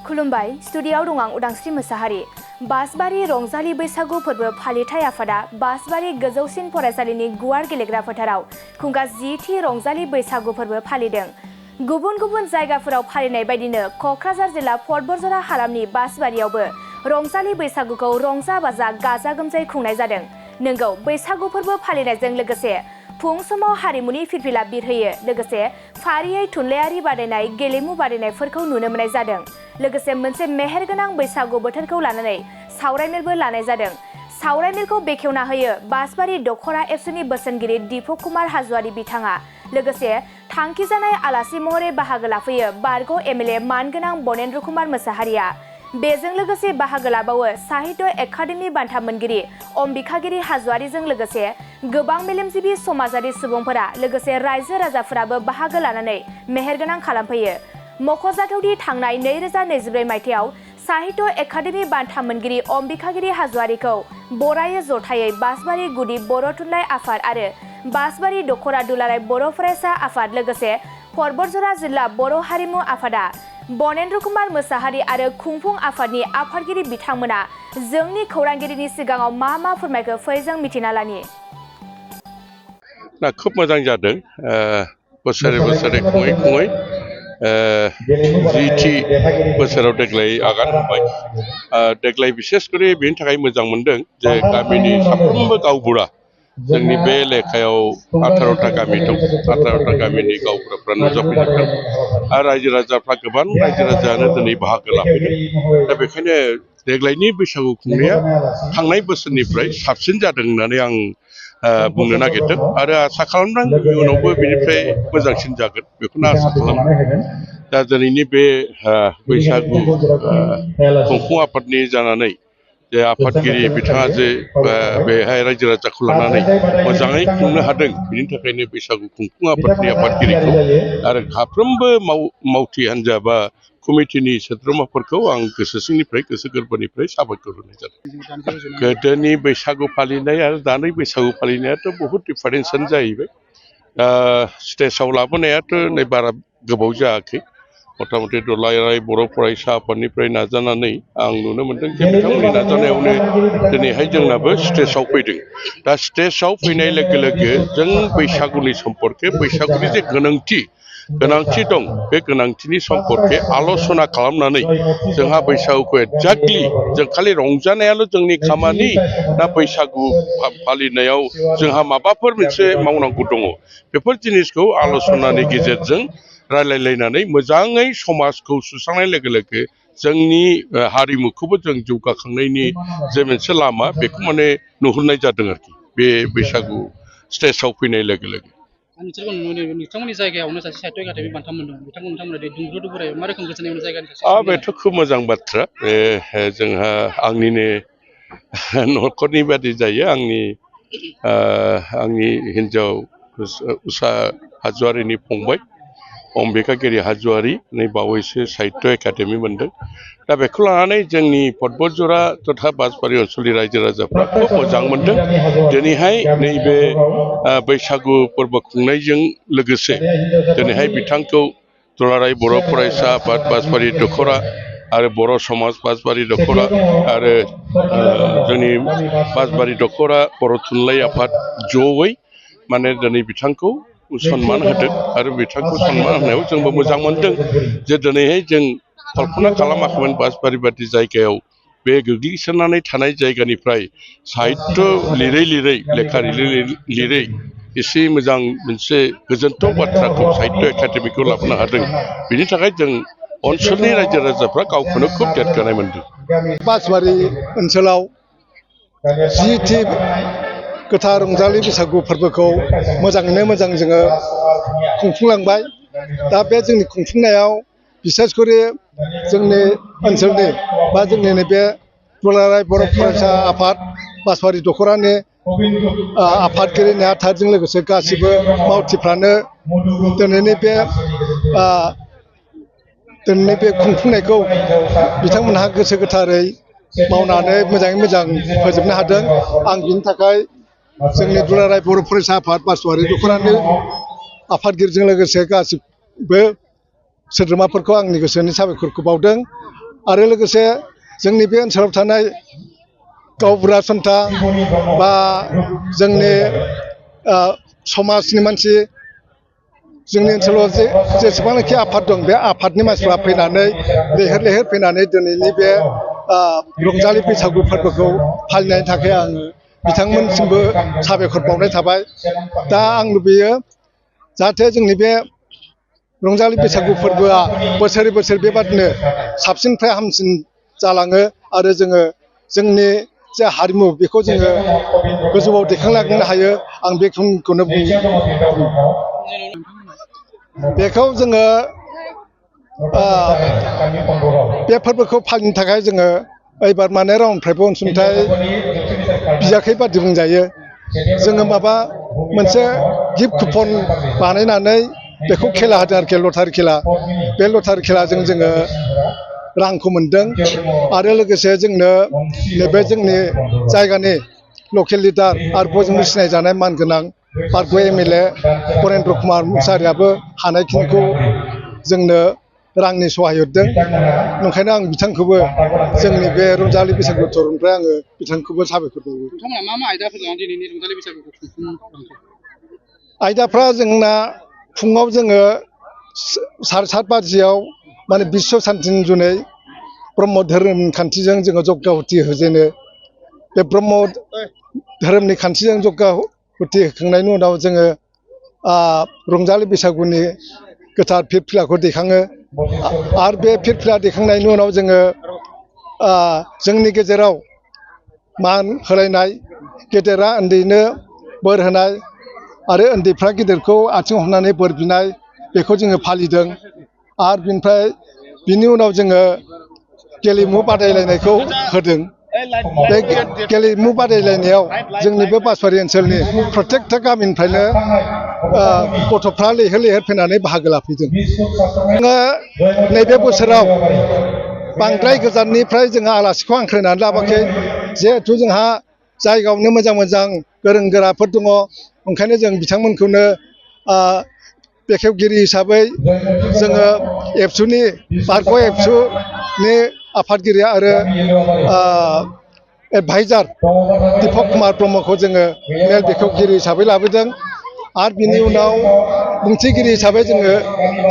खुलुमबाय स्टुडियाव दं आं उदांस्रि मोसाहारि। बासबारि रंजालि बैसागु फोरबो फालिथाय आफादा बासबारि गोजौसिन फरायसालिनि गुवार गेलेग्रा फोथाराव खुंगा 10थि रंजालि बैसागु फोरबो फालिदों। गुबुन गुबुन जायगाफोराव फालिनाय बायदिनो क'क्राझार जिल्ला बतझर हालामनि बासबारियावबो रंजालि बैसागुखौ रंजा बाजा गाजा गोमजायै खुंनाय जादों। नोंगौ बैसागु फोरबो फालिनायजों लोगोसे फुं समाव हारिमुनि फिरफिला बिरहोयो, लोगोसे फारियै थुनलाइयारि बादायनाय गेलेमु बादायनायफोरखौ नुनो मोननाय जादों। लोगोसे मोनसे मेहेरगोनां बैसागु बोथोरखौ लानानै सावरायमेलबो लानाय जादों। सावरायमेलखौ बेखेवना होयो बासबारि दखरा एबसुनि बोसोनगिरि दीपक कुमार हाज'वारि बिथाङा। लोगोसे थांखिजानाय आलासि महरै बाहागो लाफैयो बारग' एमएलए मानगोनां बनेन्द्र कुमार मोसाहारिया। बेजों लोगोसे बाहागो लाबावो साहित्य एकाडेमि बान्था मोनगिरि अम्बिकागिरि हाज'वारिजों लोगोसे गोबां मेलेमजिबि समाजारि सुबुंफोरा लोगोसे रायजो राजाफोराबो बाहागो लानानै मेहेरगोनां खालामफैयो। मख'जाथावदि थांनाय 2024 मायथाइयाव साहित्य एकाडेमि बान्था मोनगिरि अम्बिकागिरि हाज'वारिखौ बरायो जथायै बासबारि गुदि बर' थुनलाइ आफाद आरो बासबारि दखरा दुलाराय बर' फरायसा आफाद लोगोसे बतझर जिल्ला बर' हारिमु आफादा बनेन्द्र कुमार मोसाहारि आरो खुंफुं आफादनि आफादगिरि बिथांमोना जोंनि खौरांगिरिनि सिगाङाव मा फोरमायखो फै जों मिथिना लानि। खुब मोजां जादों। बोसोरे बोसोरे खुङै खुङै 10थि बोसोराव देग्लाय आगान होबाय। देग्लाय बिसेसकरि बेनि थाखाय मोजां मोनदों जे गामिनि साफ्रोमबो गावबुरा जोंनि बे एलेकायाव 18टा गामि दं। 18टा गामिनि गावबुराफ्रा नुजाफैजोबदों आरो रायजो राजाफ्रा गोबां रायजो राजायानो दिनै बाहागो लाफैदों। दा बेखायनो देग्लायनि बैसागु खुंनाया थांनाय बोसोरनिफ्राय साबसिन जादों होननानै आं बुंनो नागिरदों आरो आसा खालामदों इयुनावबो बेनिफ्राय मोजांसिन जागोन बेखौनो आसा खालामो। दा दिनैनि बे बैसागु खुंफुं आफादनि जानानै जे आफादगिरि बिथाङा जे बेहाय रायजो राजाखौ लानानै मोजाङै खुंनो हादों, बिनि थाखायनो बैसागु खुंफुं आफादनि आफादगिरिखौ आरो साफ्रोमबो मावथि हान्जा बा कमिटिनि सोद्रोमाफोरखौ आं गोसो सिंनिफ्राय गोसो गोरबोनिफ्राय साबायखर होनाय जादों। गोदोनि बैसागु फालिनाय आरो दानि बैसागु फालिनायाथ' बहुद दिफारेन्सआनो जाहैबाय। स्टेजाव लाबोनायाथ' नै बारा गोबाव जायाखै। मथा मथि दुलाराय बर' फरायसा आफादनिफ्राय नाजानानै आं नुनो मोनदों जे बिथांमोननि नाजानायावनो दिनैहाय जोंनाबो स्टेजाव फैदों। दा स्टेजाव फैनाय लोगो लोगो जों बैसागुनि सम्पर्के बैसागुनि जे गोनांथि दं, बे गोनांथिनि सम्पर्के आल'सना खालामनानै जोंहा बैसागुखौ एक्जाक्टलि जों खालि रंजानायाल' जोंनि खामानि ना बैसागु फालिनायाव जोंहा माबाफोर मोनसे मावनांगौ दङ, बेफोर जिनिसखौ आल'सनानि गेजेरजों रायलायलायनानै मोजाङै समाजखौ सुस्रांनाय लोगो लोगो जोंनि हारिमुखौबो जों जौगाखांनायनि जे मोनसे लामा बेखौ माने नुहुरनाय जादों आरोखि बे बैसागु स्टेजाव फैनाय लोगो लोगो। नोंथांमोननि जायगायावनो सासे साहित्य एकाडेमि बान्था मोनदों, बिथांमोना दुंब्रु दुंब्रुयै मा रोखोम गोजोननाय मोनो जायगानि? बेथ' खोब मोजां बाथ्रा। बे जोंहा आंनिनो न'खरनि बादि जायो। आंनि हिन्जाव उषा हाज'वारिनि फंबाय अम्बिकागिरि हाज'वारि नै बावैसो साहित्य एकाडेमि मोनदों। दा बेखौ लानानै जोंनि बतझर तथा बासबारि ओनसोलनि रायजो राजाफ्रा खोब मोजां मोनदों। दिनैहाय नैबे बैसागु फोरबो खुंनायजों लोगोसे दिनैहाय बिथांखौ दुलाराय बर' फरायसा आफाद बासबारि दखरा आरो बर' समाज बासबारि दखरा आरो जोंनि बासबारि दखरा बर' थुनलाइ आफाद जयै माने दिनै बिथांखौ सनमान होदों आरो बिथांखौ सनमान होनायाव जोंबो मोजां मोनदों जे दिनैहाय जों कल्पना खालामाखैमोन बासबारि बादि जायगायाव बे गोग्लैसोनानै थानाय जायगानिफ्राय साहित्य लिरै लेखा लिरै एसे मोजां मोनसे गोजोनथाव बाथ्राखौ साहित्य एकाडेमिखौ लाबोनो हादों। बिनि थाखाय जों ओनसोलनि रायजो राजाफ्रा गावखौनो खोब देरगानाय मोनदों। बासबारि ओनसोलाव 10थि गोथार रंजालि बैसागु फोरबोखौ मोजाङैनो मोजां जोङो खुंफुंलांबाय। दा बे जोंनि खुंफुंनायाव बिसेसकरि जोंनि ओनसोलनि बा जोंनि नैबे दुलाराय बर' फरायसा आफाद बासबारि दखरानि आफादगिरि नेहाथारजों लोगोसे गासिबो मावथिफ्रानो दिनैनि बे खुंफुंनायखौ बिथांमोनहा गोसो गोथारै मावनानै मोजाङै मोजां फोजोबनो हादों। आं बिनि थाखाय जोंनि दुलाराय बर' फरायसा आफाद बासबारि दखरानि आफादगिरिजों लोगोसे गासिबो सोद्रोमाफोरखौ आंनि गोसोनि साबायखरखौ बावदों आरो लोगोसे जोंनि बे ओनसोलाव थानाय गावबुरा सन्था बा जोंनि समाजनि मानसि जोंनि ओनसोलाव जेसेबांनाखि आफाद दं बे आफादनि मानसिफ्रा फैनानै लैहोर लैहोर फैनानै दिनैनि बे रंजालि बैसागु फोरबोखौ फालिनायनि थाखाय आङो बिथांमोनसिमबो साबायखर बावनाय थाबाय। दा आं लुबैयो जाहाथे जोंनि बे रंजालि बैसागु फोरबोआ बोसोरै बोसोर बेबादिनो साबसिननिफ्राय हामसिन जालाङो आरो जोङो जोंनि जे हारिमु बेखौ जोङो गोजौआव दैखांलांनो हायो आं बेखौनो बुङो। बेखौ जोङो बे फोरबोखौ फालिनो थाखाय जोङो एबार माने रावनिफ्रायबो अनसुंथाइ बियाखै बादि बुंजायो। जोङो माबा मोनसे गिफ्ट कुपन बानायनानै बेखौ खेला होदों आरोखि लटारि खेला। बे लटारि खेलाजों जोङो रांखौ मोनदों आरो लोगोसे जोंनो नैबे जोंनि जायगानि लकेल लिडार आरो बयजोंबो सिनायजानाय मानगोनां पार्क MLA बरेन्द्र कुमार मुसाहारियाबो हानायखिनिखौ जोंनो रांनि सहाय हरदों। ओंखायनो आं बिथांखौबो जोंनि बे रंजालि बैसागु थरनिफ्राय आङो बिथांखौबो साबायखर बावो। नोंथांमोना मा मा आयदाफोर लानानै दिनैनि रंजालि बैसागुखौ खुंफुंलांखो? आयदाफ्रा जोंना फुङाव जोङो 7:30 बाजियाव माने बिश्व शान्तिनि जुनै ब्रह्म धोरोम खान्थिजों जोङो जग्य हुथि होजेनो। बे ब्रह्म धोरोमनि खान्थिजों जग्य हुथि होखांनायनि उनाव जोङो रंजालि बैसागुनि गोथार फिरफिलाखौ दैखाङो आरो बे फिरफिला दैखांनायनि उनाव जोङो जोंनि गेजेराव मान होलायनाय, गेदेरा उन्दैनो बोर होनाय आरो उन्दैफ्रा गिदिरखौ आथिं हमनानै बोर बिनाय बेखौ जोङो फालिदों। आरो बिनि उनाव जोङो गेलेमु बादायलायनायखौ होदों। बे गेलेमु बादायलायनायाव जोंनि बे बासबारि ओनसोलनि प्रत्येकथा गामिनिफ्रायनो गथ'फ्रा लैहोर लैहोर फैनानै बाहागो लाफैदों। जोङो नैबे बोसोराव बांद्राय गोजाननिफ्राय जोङो आलासिखौ हांख्रायनानै लाबोयाखै। जिहेथु जोंहा जायगायावनो मोजां मोजां गोरों गोराफोर दङ, ओंखायनो जों बिथांमोनखौनो बेखेवगिरि हिसाबै जोङो एबसुनि पार्क एबसुनि आफादगिरि आरो एडभाइजार दीपक कुमार ब्रह्मखौ जोङो मेल बेखेवगिरि हिसाबै लाबोदों। आरो बिनि उनाव बुंथिगिरि हिसाबै जोङो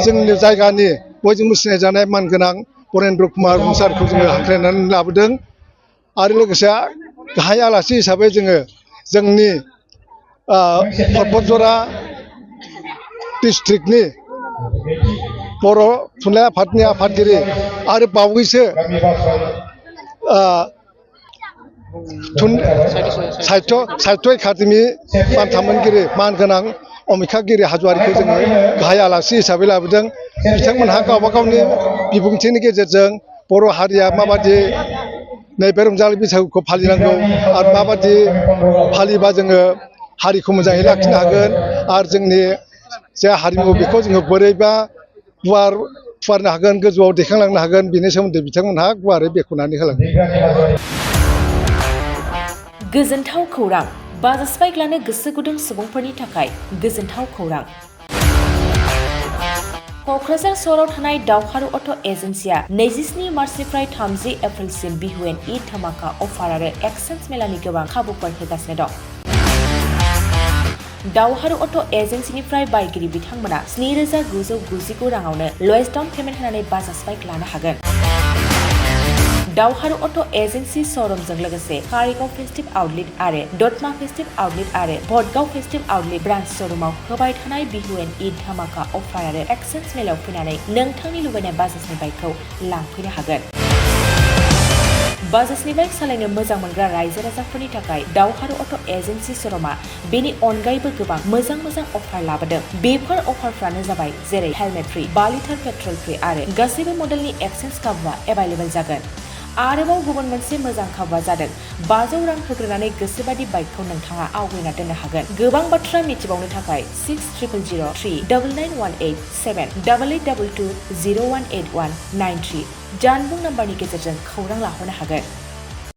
जोंनि जायगानि बयजोंबो सिनायजानाय मानगोनां बरेन्द्र कुमार मुसाहारिखौ जोङो हांख्रायनानै लाबोदों। आरो लोगोसे गाहाय आलासि हिसाबै जोङो जोंनि परबतजरा डिस्ट्रिक्टनि बर' थुनलाइ आफादनि आफादगिरि आरो बावैसो साहित्य एकाडेमि बान्था मोनगिरि मानगोनां अमिखागिरि हाज'वारिखौ जोङो गाहाय आलासि हिसाबै लाबोदों। बिथांमोनहा गावबा गावनि बिबुंथिनि गेजेरजों बर' हारिया माबादि नैबे रंजालि बैसागुखौ फालिनांगौ आरो माबादि फालिबा जोङो हारिखौ मोजाङै लाखिनो हागोन आरो जोंनि जे हारिमु बेखौ जोङो बोरैबा फुवारनो हागोन, गोजौआव दैखांलांनो हागोन, बेनि सोमोन्दै बिथांमोनहा गुवारै बेखेवनानै होलांदों। गोजोनथाव खौरां, बाजास्पाइक लानो गोसो गुदुं सुबुंफोरनि थाखाय गोजोनथाव खौरां। क'क्राझार सहराव थानाय दावहारु अट' एजेन्सिया 27 मार्चनिफ्राय 30 एप्रिलसिम बिहु एन्ड ईद धामाका अफार आरो एक्सचेन्ज मेलानि गोबां खाबुफोर होगासिनो दं। दावहारु अट' एजेन्सिनिफ्राय बायगिरि बिथांमोना 7,999 राङावनो लवेस्ट डाउन पेमेन्ट होनानै बाजास्पाइक लानो हागोन। दावहारु अट' एजेन्सि श'रुमजों लोगोसे कारिगाव फेस्टिभ आउटलेट आरो दतमा फेस्टिभ आउटलेट आरो भटगाव फेस्टिभ आउटलेट ब्रान्च श'रुमाव होबाय थानाय बिहु एन्ड ईद धामाका अफार आरो एक्सचेन्ज मेलायाव फैनानै नोंथांनि लुबैनाय बाजाजनि बाइकखौ लांफैनो हागोन। बाजाजनि बाइक सालायनो मोजां मोनग्रा रायजो राजाफोरनि थाखाय दावहारु अट' एजेन्सि श'रुमा बेनि अनगायैबो गोबां मोजां अफार लाबोदों। बेफोर अफारफ्रानो जाबाय जेरै helmet free, 2 litre petrol free आरो गासैबो मडेलनि एक्सचेन्ज खाबुआ एभाइलेबल जागोन। आरोबाव गुबुन मोनसे मोजां खाबुआ जादों 500 रां होग्रोनानै गोसोबादि बाइकखौ नोंथाङा आवगायना दोननो हागोन। गोबां बाथ्रा मिथिबावनो थाखाय 60000399878822018193 जानबुं नाम्बारनि गेजेरजों खौरां लाहरनो हागोन।